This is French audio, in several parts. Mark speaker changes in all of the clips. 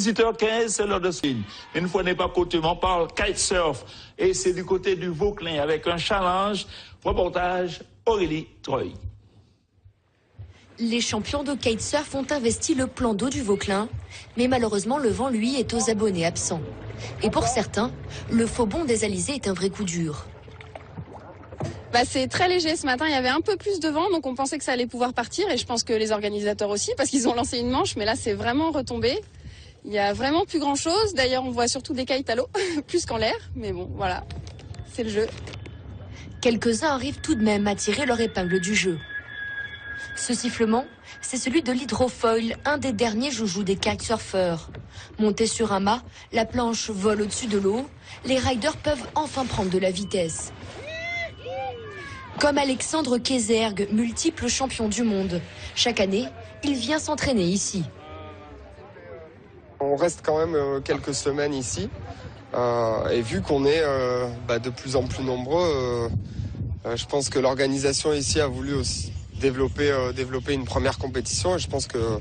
Speaker 1: 18h15, c'est l'heure de spin. Une fois n'est pas coutume, on parle kitesurf. Et c'est du côté du Vauclin avec un challenge. Reportage Aurélie Troy.
Speaker 2: Les champions de kitesurf ont investi le plan d'eau du Vauclin, mais malheureusement le vent, lui, est aux abonnés absents. Et pour certains, le faux bond des alizés est un vrai coup dur.
Speaker 3: C'est très léger ce matin, il y avait un peu plus de vent, donc on pensait que ça allait pouvoir partir, et je pense que les organisateurs aussi, parce qu'ils ont lancé une manche, mais là c'est vraiment retombé. Il n'y a vraiment plus grand chose, d'ailleurs on voit surtout des kites à l'eau, plus qu'en l'air, mais bon voilà, c'est le jeu.
Speaker 2: Quelques-uns arrivent tout de même à tirer leur épingle du jeu. Ce sifflement, c'est celui de l'hydrofoil, un des derniers joujoux des kitesurfeurs. Monté sur un mât, la planche vole au-dessus de l'eau, les riders peuvent enfin prendre de la vitesse. Comme Alexandre Kézergue, multiple champion du monde. Chaque année, il vient s'entraîner ici.
Speaker 4: On reste quand même quelques semaines ici. Et vu qu'on est de plus en plus nombreux, je pense que l'organisation ici a voulu aussi développer une première compétition. Et je pense que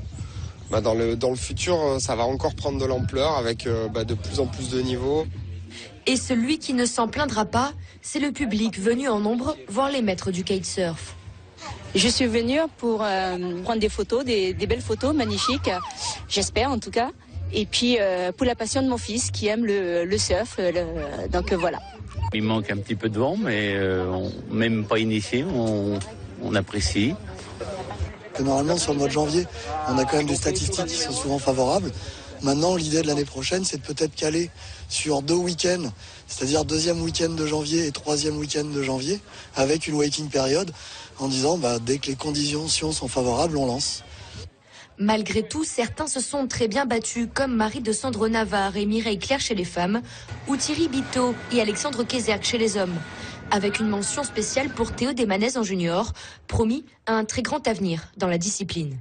Speaker 4: dans le futur, ça va encore prendre de l'ampleur avec de plus en plus de niveaux.
Speaker 2: Et celui qui ne s'en plaindra pas, c'est le public venu en nombre voir les maîtres du kitesurf.
Speaker 5: Je suis venue pour prendre des photos, des belles photos magnifiques, j'espère en tout cas. Et puis pour la passion de mon fils qui aime le surf, donc voilà.
Speaker 6: Il manque un petit peu de vent, mais même pas initié, on apprécie.
Speaker 7: Normalement, sur le mois de janvier, on a quand même des statistiques qui sont souvent favorables. Maintenant, l'idée de l'année prochaine, c'est de peut-être caler sur 2 week-ends, c'est-à-dire 2e week-end de janvier et 3e week-end de janvier, avec une waiting période, en disant dès que les conditions sont favorables, on lance.
Speaker 2: Malgré tout, certains se sont très bien battus, comme Marie de Sandre Navarre et Mireille Claire chez les femmes, ou Thierry Biteau et Alexandre Kézergue chez les hommes. Avec une mention spéciale pour Théo Desmanès en junior, promis à un très grand avenir dans la discipline.